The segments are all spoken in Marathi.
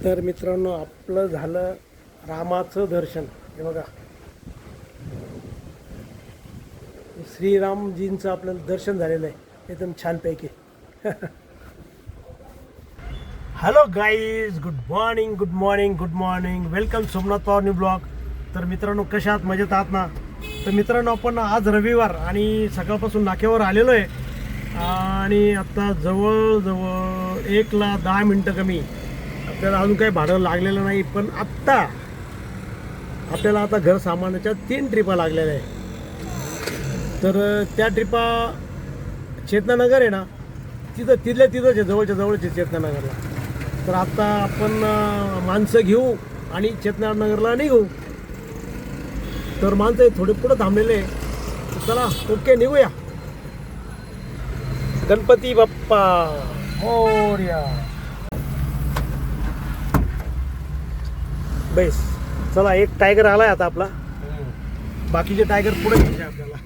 तर मित्रांनो, आपलं झालं रामाचं दर्शन. हे बघा, श्रीरामजींचं आपल्याला दर्शन झालेलं आहे एकदम छानपैकी. Hello guys, good morning good morning good morning. Welcome Somnath Pawar new blog. तर मित्रांनो, कशा आहात? मजेत आहात ना? तर मित्रांनो, आपण आज रविवार आणि सकाळपासून नाक्यावर आलेलो आहे आणि आता जवळजवळ 1:10 मिनटं कमी. आपल्याला अजून काही भाडं लागलेलं नाही, पण आत्ता आपल्याला आता घर सामानाच्या 3 ट्रिपा लागलेल्या आहे. तर त्या ट्रिपा चेतनानगर आहे ना, तिथंच आहे, जवळच्या जवळच आहे चेतनानगरला. तर आता आपण माणसं घेऊ आणि चेतनानगरला निघू. तर माणसं थोडे पुढं थांबलेले आहे. चला, ओके, निघूया. गणपती बाप्पा मोरया. बेस, चला, एक टायगर आलाय आता आपला. बाकीचे टायगर पुढे घ्यायचे आपल्याला.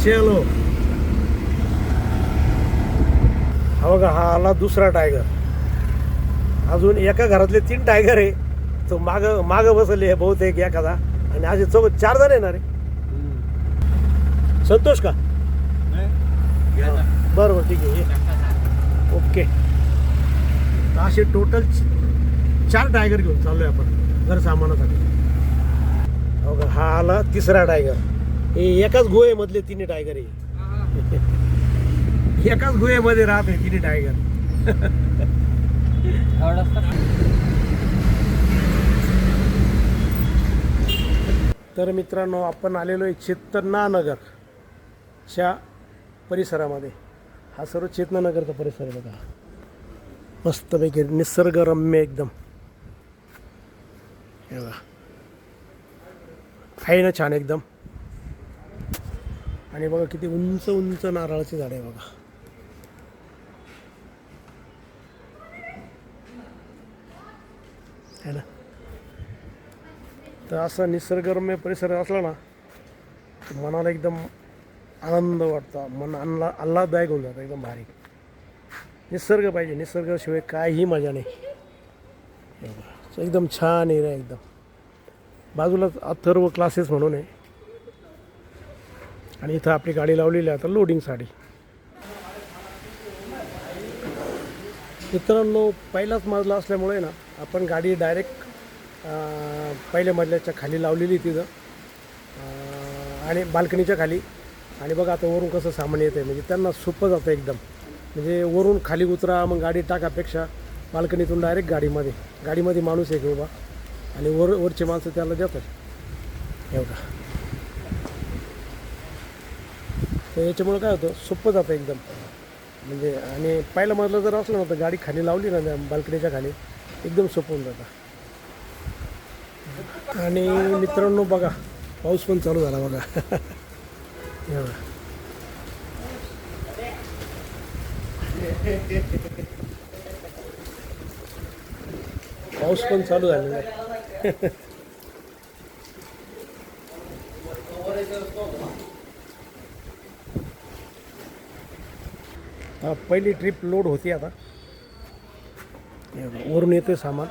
चलो, हा बघा, हा आला दुसरा टायगर. अजून एका घरातले 3 टायगर आहे. तो माग बसले आहे बहुतेक एखादा, आणि असे 4 जण येणार आहे. संतोष का? बरोबर, ठीक आहे, ओके. असे टोटल 4 टायगर घेऊन चाललोय आपण घर सामानासाठी. बघा, हा आला तिसरा टायगर. हे एकाच गुहेमधले 3 टायगर आहे. एकाच गुहेमध्ये राहते 3 टायगर. तर मित्रांनो, आपण आलेलो आहे चेतनानगरच्या परिसरामध्ये. हा सर्व चेतनानगरचा परिसर आहे बघा. मस्तपैकी निसर्गरम्य एकदम. हे बघा, आहे ना छान एकदम. आणि बघा किती उंच उंच नारळाची झाडं आहे बघा. है ना? तर असा निसर्गरम्य परिसर असला ना, तर मनाला एकदम आनंद वाटतो. मन आल्हाददायक होऊन जातं, एकदम भारी. निसर्ग पाहिजे, निसर्गाशिवाय काहीही मजा नाही. एकदम छान एरिया एकदम. बाजूलाच अथर्व क्लासेस म्हणून आहे, आणि इथं आपली गाडी लावलेली आहे आता लोडिंगसाठी. मित्रांनो, पहिलाच मजला असल्यामुळे ना, आपण गाडी डायरेक्ट पहिल्या मजल्याच्या खाली लावलेली तिथं, आणि बाल्कनीच्या खाली. आणि बघा आता वरून कसं सामान येतं आहे, म्हणजे त्यांना सोपं जातं एकदम. म्हणजे वरून खाली उतरा मग गाडी टाकापेक्षा बाल्कनीतून डायरेक्ट गाडीमध्ये माणूस आहे की उभा, आणि वरचे माणसं त्याला देतात. एवढा तर याच्यामुळं काय होतं, सोपं जातं एकदम. म्हणजे आणि पहिलं मजलं जर असलं ना, तर गाडी खाली लावली ना बाल्कनीच्या खाली, एकदम सोपं होऊन जातं. आणि मित्रांनो बघा, पाऊस पण चालू झाला बघा. एवढा पाऊस पण चालू झालेला आहे. पहिली ट्रिप लोड होती आता. वरून येते सामान.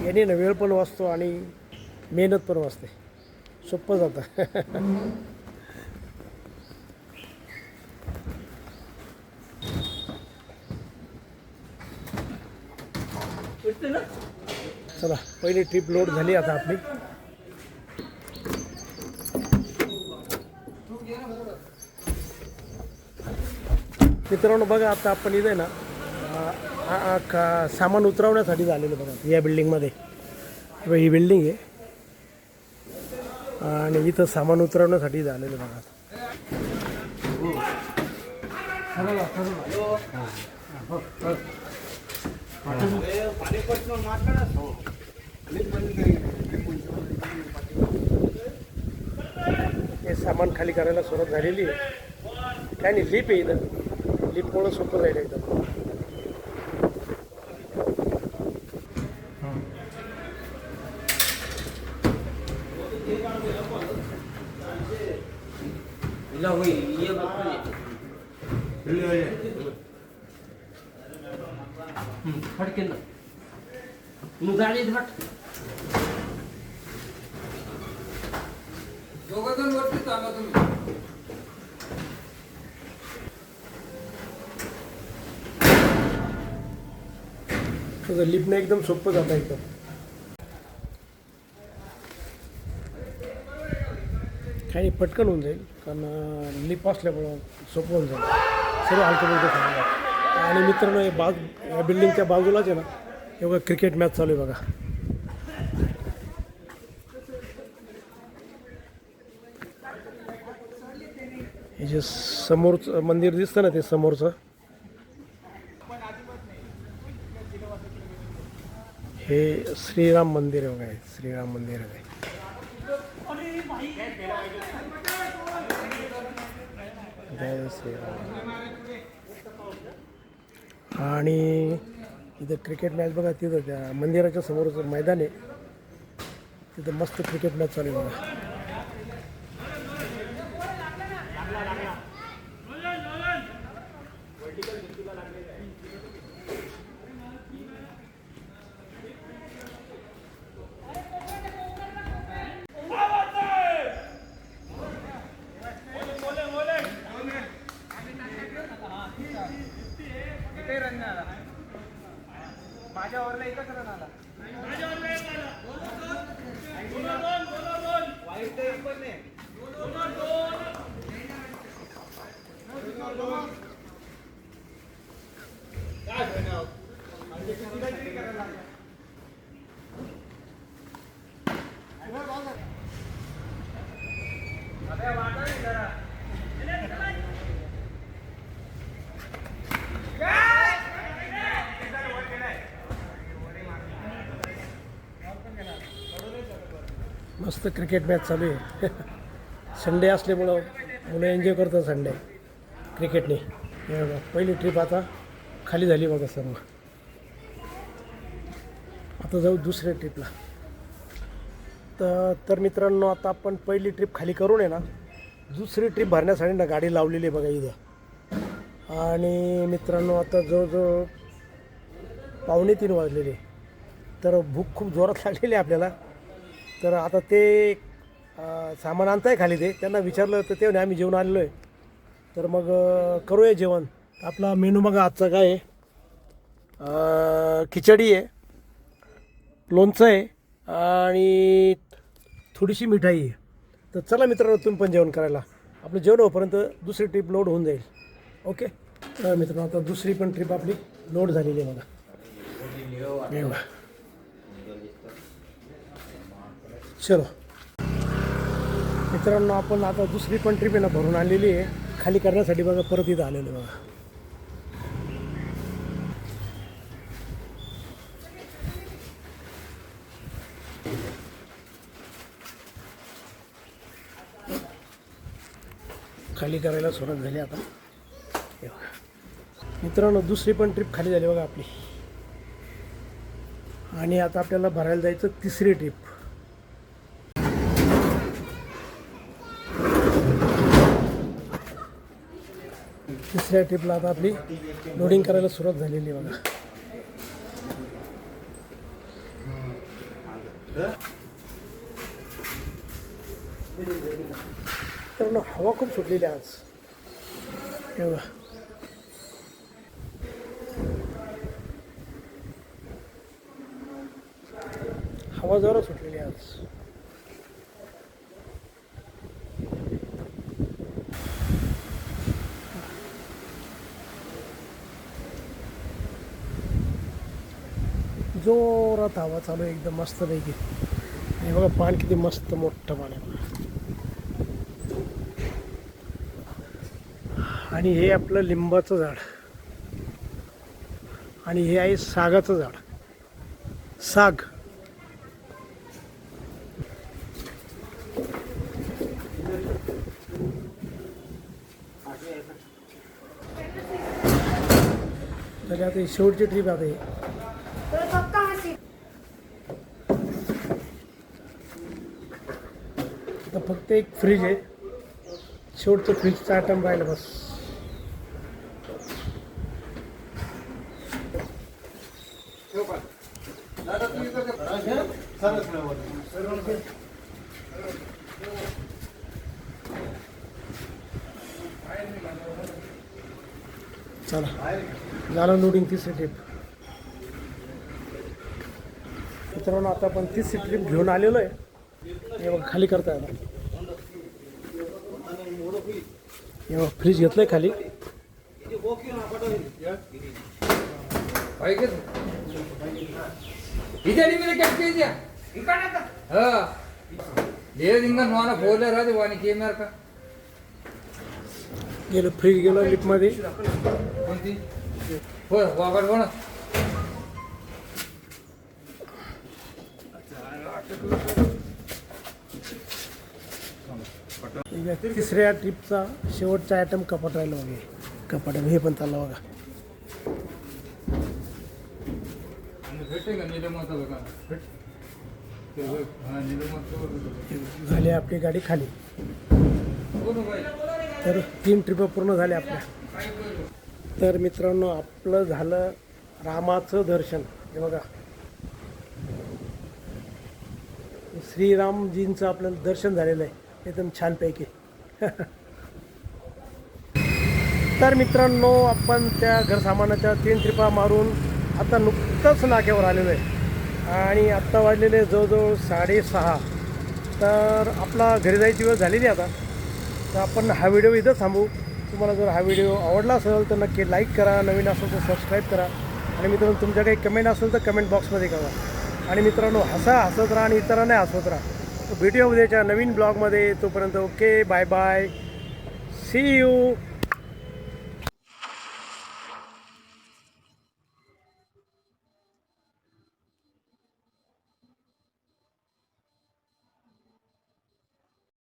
याने ना वेळ पण वाचतो आणि मेहनत पण वाचते, सोपं जातं. चला, पहिली ट्रिप लोड झाली आता आपली. मित्रांनो बघा, आता आपण इथे ना सामान उतरवण्यासाठी झालेलं बघा. या बिल्डिंगमध्ये, ही बिल्डिंग आहे, आणि इथं सामान उतरवण्यासाठी झालेलं बघा. सामान खाली करायला सुरुवात झालेली आहे. काय नाही, लिप आहे इथं, लिपमुळं सोपं जाईल एकदम. लिपने एकदम सोपं जातं एकदम. काही नाही, पटकन होऊन जाईल, कारण लिप असल्यामुळं सोपं होऊन जाईल. सर्व हलकं बिलकं सांगा. आणि मित्रांनो, हे या बिल्डिंगच्या बाजूलाच आहे ना, हे बघा क्रिकेट मॅच चालू आहे बघा. हे जे समोरचं मंदिर दिसतं ना, ते समोरचं हे श्रीराम मंदिर आहे बघा. श्रीराम मंदिर आहे. जय श्रीराम. आणि इथं क्रिकेट मॅच बघा, तिथं त्या मंदिराच्या समोरचं मैदान आहे, तिथं मस्त क्रिकेट मॅच चालू आहे बघा. माझ्यावरला एकच रन आला. वाईट एक पण नाही. मस्त क्रिकेट मॅच चालू आहे. संडे असल्यामुळं मुलं एन्जॉय करतात संडे क्रिकेटने. हे बघा, पहिली ट्रिप आता खाली झाली बघा सर्व. आता जाऊ दुसऱ्या ट्रिपला. तर मित्रांनो, आता आपण पहिली ट्रिप खाली करून आहे ना, दुसरी ट्रिप भरण्यासाठी ना गाडी लावलेली आहे बघा इथं. आणि मित्रांनो, आता जवळजवळ 2:45 वाजलेले, तर भूक खूप जोरात लागलेली आहे आपल्याला. तर आता ते सामान आणताय खाली, ते त्यांना विचारलं तर ते म्हणे आम्ही जेवण आलेलो आहे. तर मग करूया जेवण. आपला मेनू बघा आजचा काय आहे, खिचडी आहे, लोणचं आहे आणि थोडीशी मिठाई आहे. तर चला मित्रांनो, तुम्ही पण जेवण करायला. आपलं जेवण होईपर्यंत दुसरी ट्रिप लोड होऊन जाईल. ओके. तर मित्रांनो, आता दुसरी पण ट्रिप आपली लोड झालेली आहे बघा. चलो मित्रांनो, आपण आता दुसरी पण ट्रिप आहे ना भरून आलेली आहे खाली करण्यासाठी बघा. परत इथं आलेलो बघा. खाली करायला सुरुवात झाली आता. हे बघा मित्रांनो, दुसरी पण ट्रिप खाली झाली बघा आपली. आणि आता आपल्याला भरायला जायचं तिसरी ट्रिप. तिसऱ्या ट्रिपला आता आपली लोडिंग करायला सुरुवात झालेली बघा. तर हवा खूप सुटलेली आज. हे बघा, हवा जोरात सुटलेली आज. जोरात हवा चालू आहे एकदम मस्त पैकी. हे बघा पाणी किती मस्त मोठं पाणी आहे. आणि हे आपलं लिंबाचं झाड आणि हे आहे सागाचं झाड. साग आपली आता ही शेवटची ट्रिप आता ही. आता फक्त एक फ्रीज आहे, शेवटचं फ्रीजचा आयटम राहिलं बस. चला झालं लोडिंग तिसरी ट्रिप. मित्रांनो आता आपण तिसरी ट्रिप घेऊन आलेलो आहे. हे बघ खाली करता येणार. हे बघ फ्रीज घेतलंय खाली. गेलो फ्रीज गेलो लिफ्टमध्ये. तिसऱ्या ट्रिपचा शेवटचा आयटम कपाट राहिला वगैरे. कपाट हे पण चाललं बघा. झाली आपली गाडी खाली. तर 3 ट्रिप पूर्ण झाल्या आपल्या. तर मित्रांनो आपलं झालं रामाचं दर्शन. हे बघा श्रीरामजींचं आपल्याला दर्शन झालेलं आहे एकदम छानपैकी. तर मित्रांनो आपण त्या घरसामानाच्या 3 ट्रिपा मारून आता नुकतंच नाक्यावर आलेलो आहे आणि आत्ता वाजलेले जवळजवळ 6:30. तर आपला घरी जायची वेळ झालेली आता. तर आपण हा व्हिडिओ इथं थांबू. तुम्हाला जर हा व्हिडिओ आवडला असेल तर नक्की लाईक करा, नवीन असेल तर सबस्क्राईब करा आणि मित्रांनो तुमच्या काही कमेंट असेल तर कमेंट बॉक्समध्ये करा. आणि मित्रांनो हसत राहा आणि इतरांना हसवत राहा. भेटूया उद्याच्या नवीन ब्लॉगमध्ये. तोपर्यंत okay bye bye, see you.